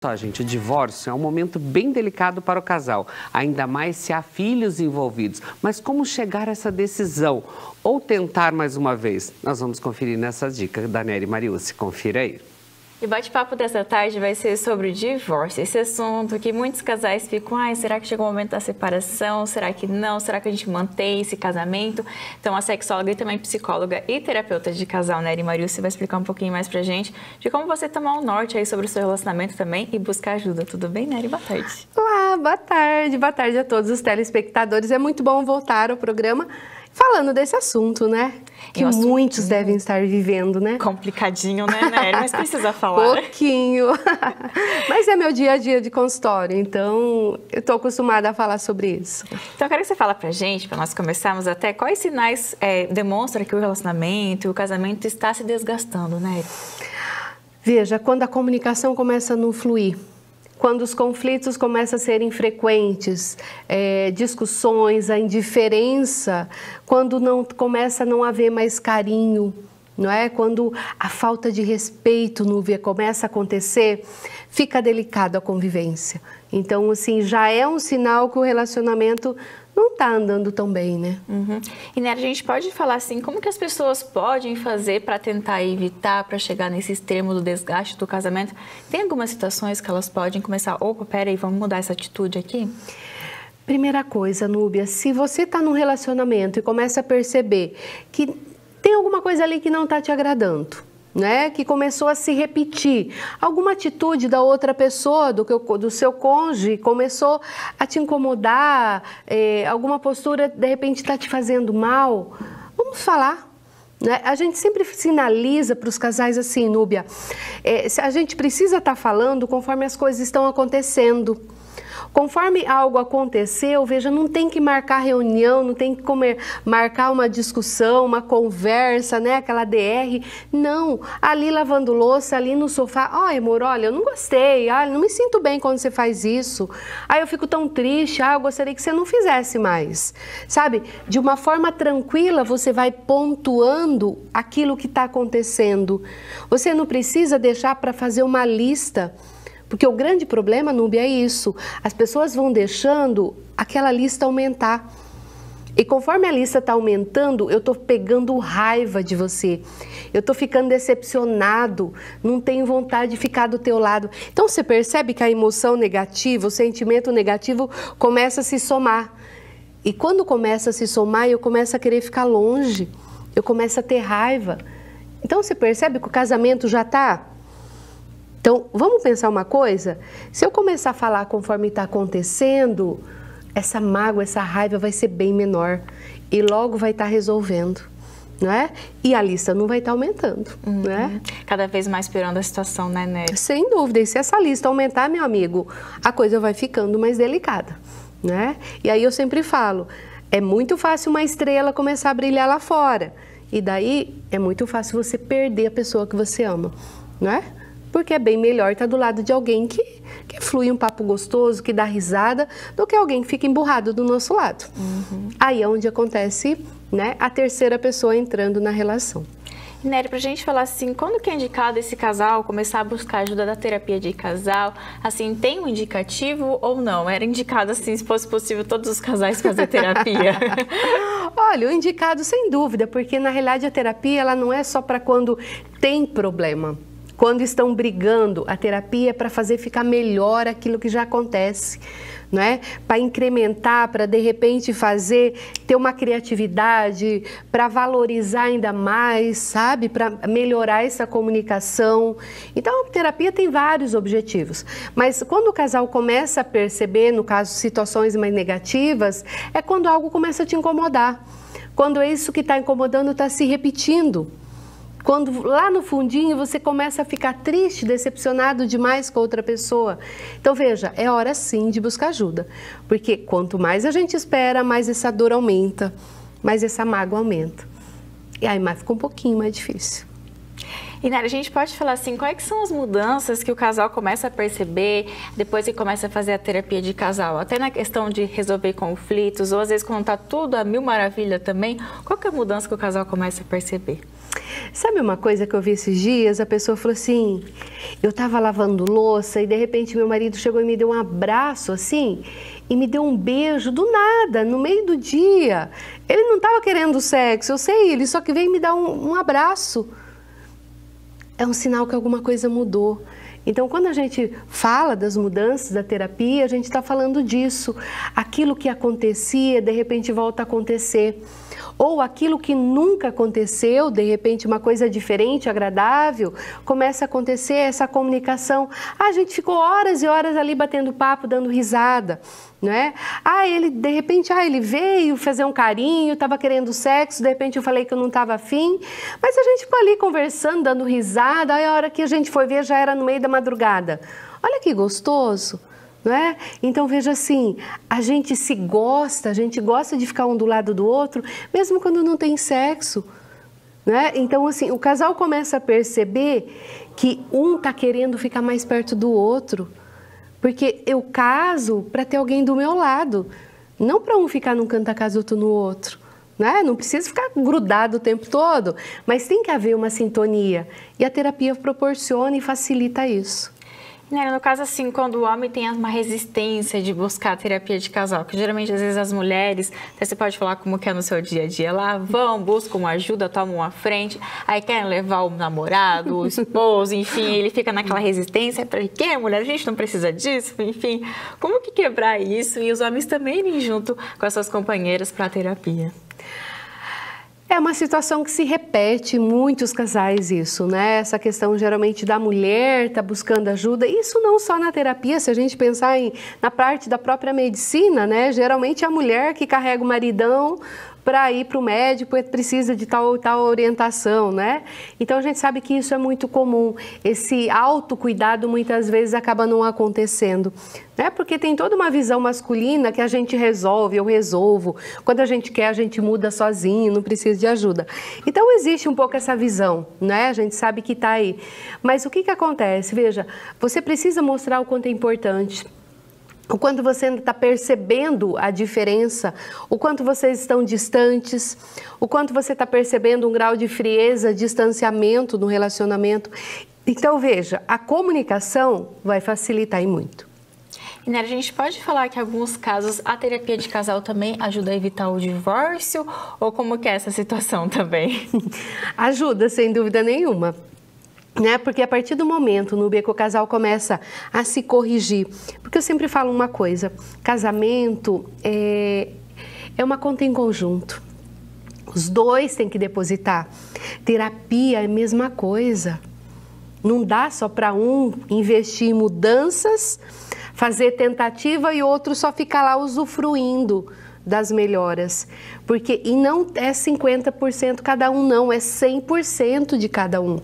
Só, gente, o divórcio é um momento bem delicado para o casal, ainda mais se há filhos envolvidos. Mas como chegar a essa decisão ou tentar mais uma vez? Nós vamos conferir nessa dica da Nery Mariucci. Confira aí. E o bate-papo dessa tarde vai ser sobre o divórcio, esse assunto que muitos casais ficam, será que chegou o momento da separação? Será que não? Será que a gente mantém esse casamento? Então, a sexóloga e também psicóloga e terapeuta de casal, Nery Mariucci, vai explicar um pouquinho mais pra gente de como você tomar um norte aí sobre o seu relacionamento também e buscar ajuda. Tudo bem, Nery? Boa tarde. Olá, boa tarde a todos os telespectadores. É muito bom voltar ao programa falando desse assunto, né? Que muitos devem estar vivendo, né? Complicadinho, né, Nery? Mas precisa falar. Pouquinho. Mas é meu dia a dia de consultório, então eu tô acostumada a falar sobre isso. Então eu quero que você fale pra gente, para nós começarmos até, quais sinais demonstram que o relacionamento, o casamento está se desgastando, Nery? Veja, quando a comunicação começa a não fluir, quando os conflitos começam a serem frequentes, discussões, a indiferença, quando começa a não haver mais carinho, não é? Quando a falta de respeito começa a acontecer, fica delicado a convivência. Então, assim, já é um sinal que o relacionamento não está andando tão bem, né? Uhum. E, Nery, a gente pode falar assim, como que as pessoas podem fazer para tentar evitar, para chegar nesse extremo do desgaste do casamento? Tem algumas situações que elas podem começar, opa, peraí, vamos mudar essa atitude aqui? Primeira coisa, Núbia, se você está num relacionamento e começa a perceber que tem alguma coisa ali que não está te agradando, né? Que começou a se repetir, alguma atitude da outra pessoa, do seu cônjuge, começou a te incomodar, alguma postura de repente está te fazendo mal, vamos falar. Né? A gente sempre sinaliza para os casais assim, Núbia, a gente precisa estar falando conforme as coisas estão acontecendo. Conforme algo aconteceu, veja, não tem que marcar reunião, não tem que marcar uma discussão, uma conversa, né, aquela DR. Não, ali lavando louça, ali no sofá. Amor, olha, eu não gostei, não me sinto bem quando você faz isso. Eu fico tão triste, eu gostaria que você não fizesse mais. Sabe, de uma forma tranquila, você vai pontuando aquilo que está acontecendo. Você não precisa deixar para fazer uma lista. Porque o grande problema, Núbia, é isso. As pessoas vão deixando aquela lista aumentar. E conforme a lista está aumentando, eu estou pegando raiva de você. Eu estou ficando decepcionado, não tenho vontade de ficar do teu lado. Então você percebe que a emoção negativa, o sentimento negativo começa a se somar. E quando começa a se somar, eu começo a querer ficar longe. Eu começo a ter raiva. Então você percebe que o casamento já está... Então, vamos pensar uma coisa? Se eu começar a falar conforme está acontecendo, essa mágoa, essa raiva vai ser bem menor e logo vai estar resolvendo, não é? E a lista não vai estar aumentando, não é? Cada vez mais piorando a situação, né, Nery? Sem dúvida, e se essa lista aumentar, meu amigo, a coisa vai ficando mais delicada, né? E aí eu sempre falo, é muito fácil uma estrela começar a brilhar lá fora e daí é muito fácil você perder a pessoa que você ama, não é? Porque é bem melhor estar do lado de alguém que flui um papo gostoso, que dá risada, do que alguém que fica emburrado do nosso lado. Uhum. Aí é onde acontece, né, a terceira pessoa entrando na relação. Nery, pra gente falar assim, quando que é indicado esse casal começar a buscar ajuda da terapia de casal? Assim, tem um indicativo ou não? Era indicado assim, se fosse possível, todos os casais fazer terapia? Olha, o indicado sem dúvida, porque na realidade a terapia ela não é só para quando tem problema. Quando estão brigando, a terapia é para fazer ficar melhor aquilo que já acontece, não é? Para incrementar, para de repente ter uma criatividade, para valorizar ainda mais, sabe? Para melhorar essa comunicação. Então, a terapia tem vários objetivos. Mas quando o casal começa a perceber, no caso, situações mais negativas, é quando algo começa a te incomodar. Quando isso que está incomodando está se repetindo. Quando lá no fundinho você começa a ficar triste, decepcionado demais com outra pessoa. Então veja, é hora sim de buscar ajuda. Porque quanto mais a gente espera, mais essa dor aumenta, mais essa mágoa aumenta. E aí fica um pouquinho mais difícil. E, Nery, a gente pode falar assim, quais são as mudanças que o casal começa a perceber depois que começa a fazer a terapia de casal? Até na questão de resolver conflitos, ou às vezes quando está tudo a mil maravilha também, qual que é a mudança que o casal começa a perceber? Sabe uma coisa que eu vi esses dias? A pessoa falou assim, eu estava lavando louça e de repente meu marido chegou e me deu um abraço assim, e me deu um beijo do nada, no meio do dia. Ele não estava querendo sexo, eu sei, ele só que veio me dar um abraço. É um sinal que alguma coisa mudou. Então, quando a gente fala das mudanças da terapia, a gente está falando disso. Aquilo que acontecia, de repente volta a acontecer. Ou aquilo que nunca aconteceu, de repente uma coisa diferente, agradável, começa a acontecer essa comunicação. A gente ficou horas e horas ali batendo papo, dando risada, né? Ele, de repente, ele veio fazer um carinho, estava querendo sexo, de repente eu falei que eu não estava afim, mas a gente ficou ali conversando, dando risada, aí a hora que a gente foi ver já era no meio da madrugada. Olha que gostoso! Não é? Então veja assim, a gente se gosta, a gente gosta de ficar um do lado do outro, mesmo quando não tem sexo. Né? Então assim, o casal começa a perceber que um está querendo ficar mais perto do outro. Porque eu caso para ter alguém do meu lado, não para um ficar num canto da casa e outro no outro. Né? Não precisa ficar grudado o tempo todo, mas tem que haver uma sintonia. E a terapia proporciona e facilita isso. No caso, assim, quando o homem tem uma resistência de buscar a terapia de casal, que geralmente, às vezes, as mulheres, até você pode falar como que é no seu dia a dia lá, buscam uma ajuda, tomam uma frente, aí querem levar o namorado, o esposo, enfim, ele fica naquela resistência, para quê, mulher? A gente não precisa disso, enfim. Como que quebrar isso e os homens também irem junto com as suas companheiras para a terapia? É uma situação que se repete em muitos casais isso, né? Essa questão geralmente da mulher tá buscando ajuda, isso não só na terapia, se a gente pensar na parte da própria medicina, né? Geralmente é a mulher que carrega o maridão para ir para o médico, precisa de tal orientação, né? Então a gente sabe que isso é muito comum, esse autocuidado muitas vezes acaba não acontecendo, né? Porque tem toda uma visão masculina que a gente resolve, eu resolvo, quando a gente quer a gente muda sozinho, não precisa de ajuda. Então existe um pouco essa visão, né? A gente sabe que está aí, mas o que acontece? Veja, você precisa mostrar o quanto é importante, o quanto você ainda está percebendo a diferença, o quanto vocês estão distantes, o quanto você está percebendo um grau de frieza, distanciamento no relacionamento. Então, veja, a comunicação vai facilitar aí muito. E a gente pode falar que em alguns casos a terapia de casal também ajuda a evitar o divórcio? Ou como que é essa situação também? Ajuda, sem dúvida nenhuma. Né? Porque a partir do momento, Núbia, que o casal começa a se corrigir, porque eu sempre falo uma coisa, casamento é uma conta em conjunto, os dois têm que depositar, terapia é a mesma coisa, não dá só para um investir em mudanças, fazer tentativa e outro só ficar lá usufruindo das melhoras, porque e não é 50% cada um não, é 100% de cada um.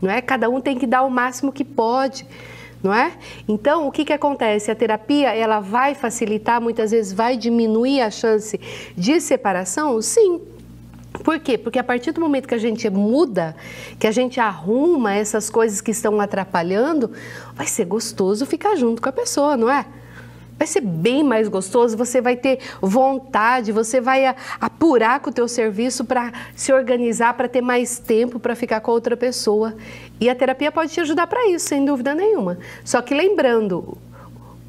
Não é? Cada um tem que dar o máximo que pode, não é? Então, o que acontece? A terapia, ela vai facilitar, muitas vezes vai diminuir a chance de separação? Sim. Por quê? Porque a partir do momento que a gente muda, que a gente arruma essas coisas que estão atrapalhando, vai ser gostoso ficar junto com a pessoa, não é? Vai ser bem mais gostoso, você vai ter vontade, você vai apurar com o teu serviço para se organizar, para ter mais tempo para ficar com a outra pessoa. E a terapia pode te ajudar para isso, sem dúvida nenhuma. Só que lembrando,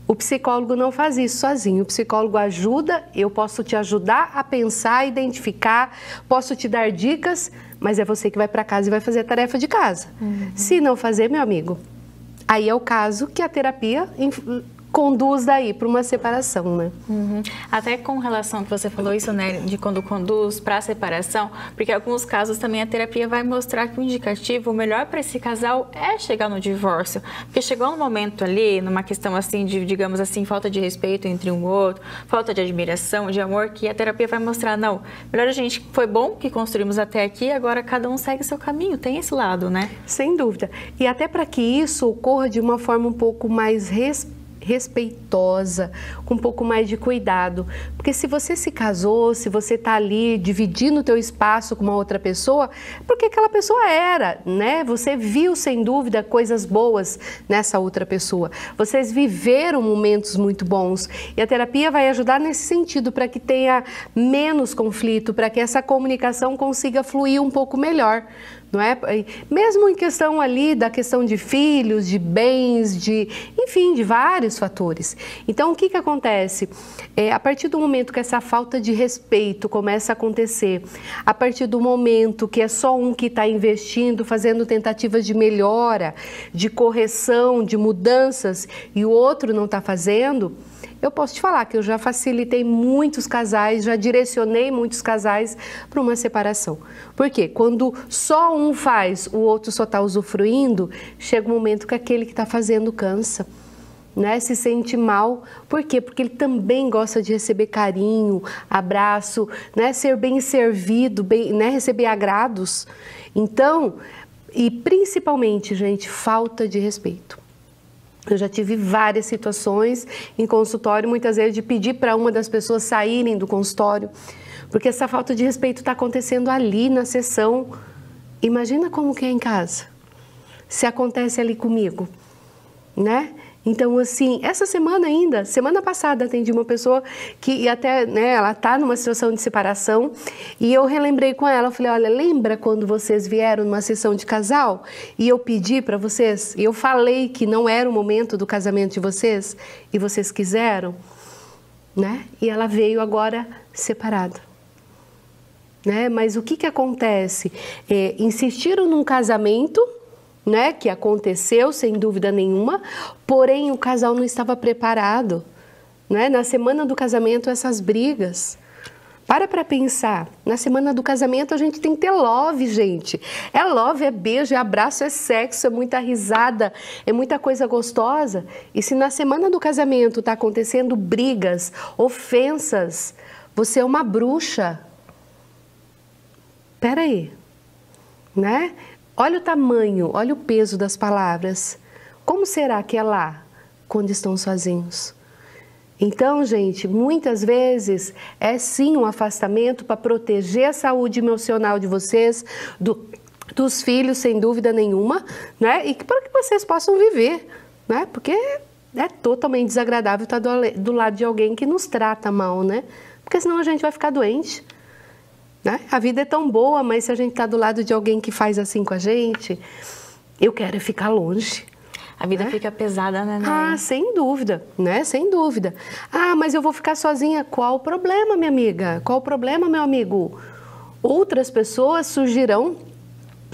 o psicólogo não faz isso sozinho. O psicólogo ajuda, eu posso te ajudar a pensar, identificar, posso te dar dicas, mas é você que vai para casa e vai fazer a tarefa de casa. Se não fazer, meu amigo, aí é o caso que a terapia conduz daí para uma separação, né? Até com relação que você falou isso, né, de quando conduz para a separação, porque em alguns casos também a terapia vai mostrar que o indicativo, o melhor para esse casal é chegar no divórcio, porque chegou um momento ali, numa questão assim de, digamos assim, falta de respeito entre um e outro, falta de admiração, de amor, que a terapia vai mostrar, não, melhor a gente, foi bom que construímos até aqui, agora cada um segue seu caminho, tem esse lado, né? Sem dúvida. E até para que isso ocorra de uma forma um pouco mais respeitosa, com um pouco mais de cuidado, porque se você se casou, se você está ali dividindo o teu espaço com uma outra pessoa, porque aquela pessoa era, né? Você viu sem dúvida coisas boas nessa outra pessoa, vocês viveram momentos muito bons e a terapia vai ajudar nesse sentido para que tenha menos conflito, para que essa comunicação consiga fluir um pouco melhor. não é? Mesmo em questão ali da questão de filhos, de bens, enfim, de vários fatores. Então, o que acontece? A partir do momento que essa falta de respeito começa a acontecer, a partir do momento que é só um que está investindo, fazendo tentativas de melhora, de correção, de mudanças, e o outro não está fazendo, eu posso te falar que eu já facilitei muitos casais, já direcionei muitos casais para uma separação. Por quê? Quando só um faz, o outro só está usufruindo, chega um momento que aquele que está fazendo cansa, né? Se sente mal. Por quê? Porque ele também gosta de receber carinho, abraço, né? Ser bem servido, né? Receber agrados. Então, e principalmente, gente, falta de respeito. Eu já tive várias situações em consultório, muitas vezes de pedir para uma das pessoas saírem do consultório, porque essa falta de respeito está acontecendo ali na sessão. Imagina como que é em casa, se acontece ali comigo, né? Então, assim, essa semana ainda, semana passada, atendi uma pessoa que até, né, ela está numa situação de separação e eu relembrei com ela, eu falei, olha, lembra quando vocês vieram numa sessão de casal e eu pedi para vocês, e eu falei que não era o momento do casamento de vocês e vocês quiseram, né? E ela veio agora separada. Né? Mas o que acontece? Insistiram num casamento, né, que aconteceu sem dúvida nenhuma, porém o casal não estava preparado, né? Na semana do casamento, essas brigas. Para pensar, na semana do casamento a gente tem que ter love, gente. É love, é beijo, é abraço, é sexo, é muita risada, é muita coisa gostosa. E se na semana do casamento está acontecendo brigas, ofensas, você é uma bruxa. Espera aí, né? Olha o tamanho, olha o peso das palavras. Como será que é lá, quando estão sozinhos? Então, gente, muitas vezes é sim um afastamento para proteger a saúde emocional de vocês, dos filhos, sem dúvida nenhuma, né? E para que vocês possam viver, né? Porque é totalmente desagradável estar do lado de alguém que nos trata mal, né? Porque senão a gente vai ficar doente. Né? A vida é tão boa, mas se a gente está do lado de alguém que faz assim com a gente, eu quero ficar longe. A vida fica pesada, né? Ah, sem dúvida, né? Sem dúvida. Ah, mas eu vou ficar sozinha. Qual o problema, minha amiga? Qual o problema, meu amigo? Outras pessoas surgirão,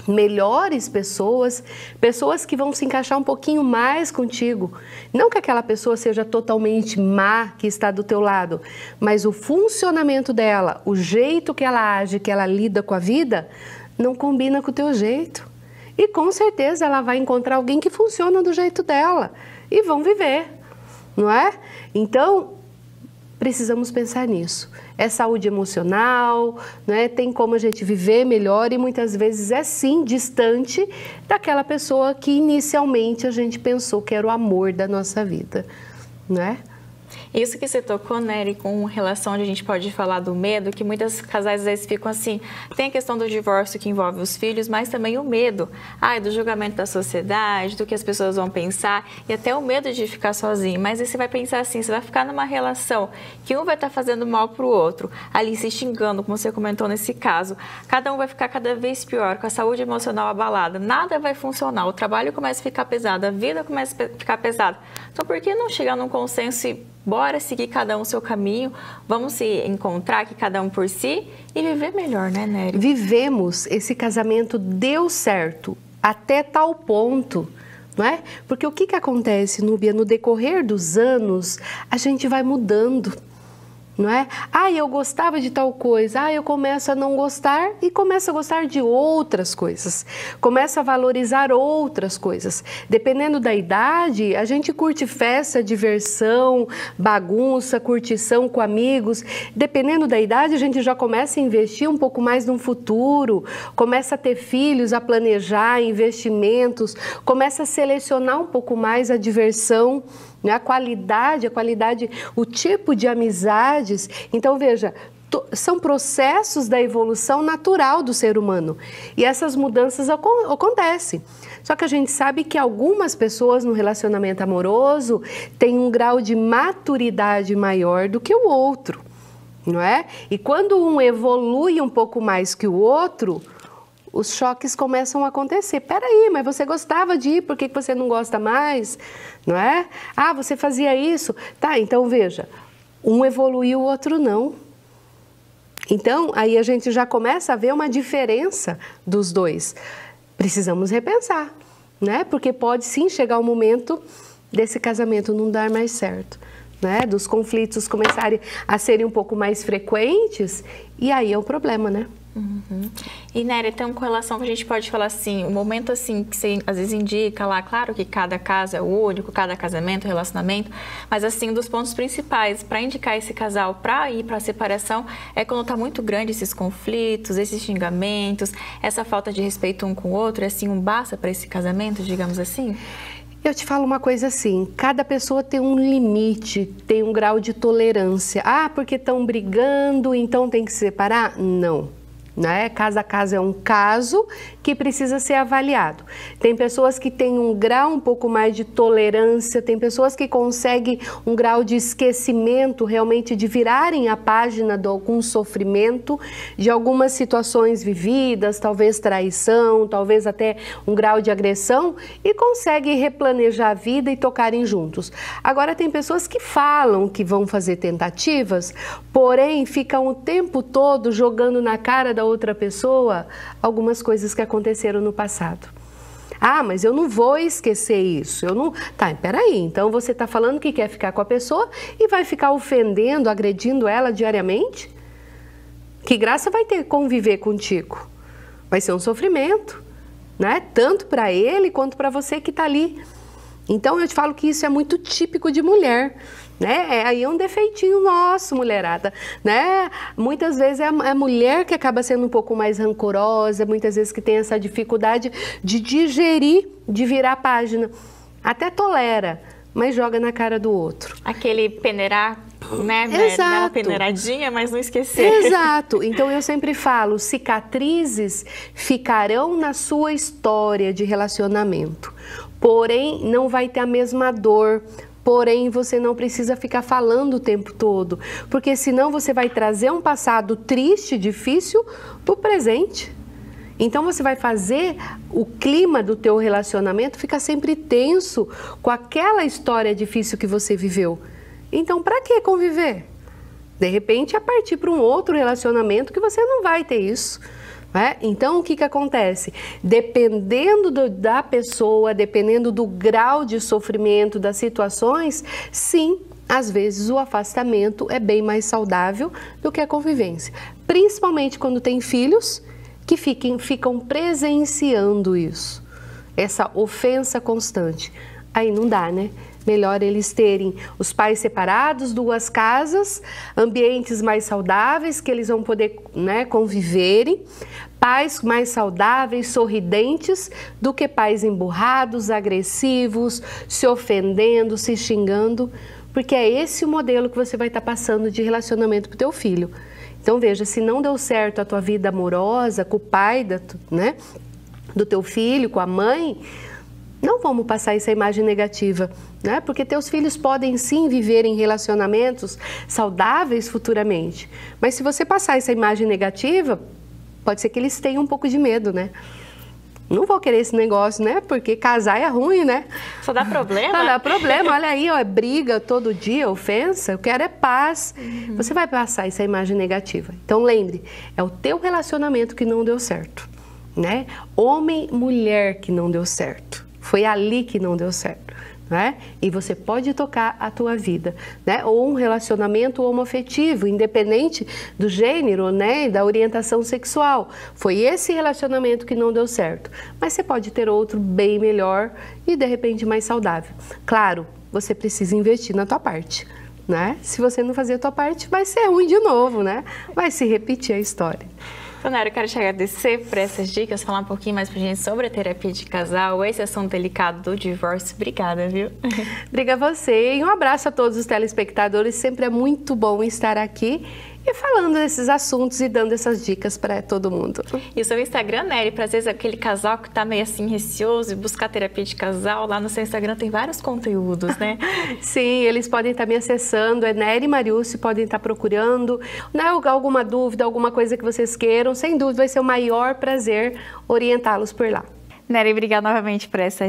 melhores pessoas, pessoas que vão se encaixar um pouquinho mais contigo. Não que aquela pessoa seja totalmente má que está do teu lado, mas o funcionamento dela, o jeito que ela age, que ela lida com a vida, não combina com o teu jeito. E com certeza ela vai encontrar alguém que funciona do jeito dela e vão viver, não é? Então, precisamos pensar nisso. É saúde emocional, né? Tem como a gente viver melhor e muitas vezes é sim distante daquela pessoa que inicialmente a gente pensou que era o amor da nossa vida, né? Isso que você tocou, Nery, com relação onde a gente pode falar do medo, que muitos casais às vezes ficam assim, tem a questão do divórcio que envolve os filhos, mas também o medo, do julgamento da sociedade, do que as pessoas vão pensar e até o medo de ficar sozinho. Mas aí você vai pensar assim, você vai ficar numa relação que um vai estar fazendo mal para o outro, ali se xingando, como você comentou nesse caso, cada um vai ficar cada vez pior, com a saúde emocional abalada, nada vai funcionar, o trabalho começa a ficar pesado, a vida começa a ficar pesada. Então por que não chegar num consenso e bora seguir cada um o seu caminho, vamos se encontrar aqui cada um por si e viver melhor, né, Nery? Vivemos, esse casamento deu certo até tal ponto, não é? Porque o que acontece, Núbia, no decorrer dos anos, a gente vai mudando, não é? Eu gostava de tal coisa, eu começo a não gostar e começo a gostar de outras coisas, começo a valorizar outras coisas. Dependendo da idade, a gente curte festa, diversão, bagunça, curtição com amigos. Dependendo da idade, a gente já começa a investir um pouco mais no futuro, começa a ter filhos, a planejar investimentos, começa a selecionar um pouco mais a diversão, né? A qualidade, o tipo de amizades. Então, veja, são processos da evolução natural do ser humano. E essas mudanças acontecem. Só que a gente sabe que algumas pessoas no relacionamento amoroso têm um grau de maturidade maior do que o outro, não é? E quando um evolui um pouco mais que o outro os choques começam a acontecer. Peraí, mas você gostava de ir, por que você não gosta mais? Não é? Ah, você fazia isso. Tá, então veja, um evoluiu, o outro não. Então, aí a gente já começa a ver uma diferença dos dois. Precisamos repensar, né? Porque pode sim chegar o momento desse casamento não dar mais certo, né? Dos conflitos começarem a serem um pouco mais frequentes, e aí é o problema, né? Uhum. E Néria, tem uma correlação que a gente pode falar assim, um momento assim que você às vezes indica lá, claro que cada caso é único, cada casamento, relacionamento, mas assim, um dos pontos principais para indicar esse casal para ir para a separação é quando está muito grande esses conflitos, esses xingamentos, essa falta de respeito um com o outro, assim, um basta para esse casamento, digamos assim? Eu te falo uma coisa assim, cada pessoa tem um limite, tem um grau de tolerância. Ah, porque estão brigando, então tem que se separar? Não. Né? Caso a caso é um caso que precisa ser avaliado. Tem pessoas que têm um grau um pouco mais de tolerância, tem pessoas que conseguem um grau de esquecimento, realmente de virarem a página de algum sofrimento, de algumas situações vividas, talvez traição, talvez até um grau de agressão, e conseguem replanejar a vida e tocarem juntos. Agora tem pessoas que falam que vão fazer tentativas, porém ficam o tempo todo jogando na cara da outra pessoa algumas coisas que aconteceram no passado. Ah, mas eu não vou esquecer isso. Eu não. Tá, peraí. Então você está falando que quer ficar com a pessoa e vai ficar ofendendo, agredindo ela diariamente? Que graça vai ter conviver contigo? Vai ser um sofrimento, né? Tanto para ele quanto para você que está ali. Então eu te falo que isso é muito típico de mulher. Né? Aí é um defeitinho nosso, mulherada, né? Muitas vezes é a mulher que acaba sendo um pouco mais rancorosa, muitas vezes que tem essa dificuldade de digerir, de virar a página. Até tolera, mas joga na cara do outro. Aquele peneirar, né? Exato. Dar uma peneiradinha, mas não esquecer. Exato. Então eu sempre falo, cicatrizes ficarão na sua história de relacionamento, porém não vai ter a mesma dor. Porém, você não precisa ficar falando o tempo todo, porque senão você vai trazer um passado triste, difícil, para o presente. Então, você vai fazer o clima do teu relacionamento ficar sempre tenso com aquela história difícil que você viveu. Então, para que conviver? De repente, é partir para um outro relacionamento que você não vai ter isso. Então, o que acontece? Dependendo da pessoa, dependendo do grau de sofrimento, das situações, sim, às vezes o afastamento é bem mais saudável do que a convivência. Principalmente quando tem filhos que ficam presenciando isso, essa ofensa constante. Aí não dá, né? Melhor eles terem os pais separados, duas casas, ambientes mais saudáveis, que eles vão poder, né, conviverem, pais mais saudáveis, sorridentes, do que pais emburrados, agressivos, se ofendendo, se xingando, porque é esse o modelo que você vai estar passando de relacionamento para o teu filho. Então veja, se não deu certo a tua vida amorosa com o pai, né, do teu filho, com a mãe, não vamos passar essa imagem negativa, né? Porque teus filhos podem sim viver em relacionamentos saudáveis futuramente. Mas se você passar essa imagem negativa, pode ser que eles tenham um pouco de medo, né? Não vou querer esse negócio, né? Porque casar é ruim, né? Só dá problema. Só dá problema. Olha aí, ó, é briga todo dia, ofensa. Eu quero é paz. Você vai passar essa imagem negativa. Então lembre, é o teu relacionamento que não deu certo, né? Homem, mulher que não deu certo. Foi ali que não deu certo, né? E você pode tocar a tua vida, né? Ou um relacionamento homoafetivo, independente do gênero, né? Da orientação sexual. Foi esse relacionamento que não deu certo. Mas você pode ter outro bem melhor e, de repente, mais saudável. Claro, você precisa investir na tua parte, né? Se você não fazer a tua parte, vai ser ruim de novo, né? Vai se repetir a história. Néria, eu quero te agradecer por essas dicas, falar um pouquinho mais pra gente sobre a terapia de casal, esse assunto delicado do divórcio. Obrigada, viu? Obrigada a você e um abraço a todos os telespectadores. Sempre é muito bom estar aqui e falando desses assuntos e dando essas dicas para todo mundo. E o seu Instagram, Nery, para às vezes aquele casal que tá meio assim receoso e buscar terapia de casal, lá no seu Instagram tem vários conteúdos, né? Sim, eles podem estar me acessando, é Nery Mariucci, podem estar procurando, né, alguma dúvida, alguma coisa que vocês queiram, sem dúvida vai ser o maior prazer orientá-los por lá. Nery, obrigada novamente por essa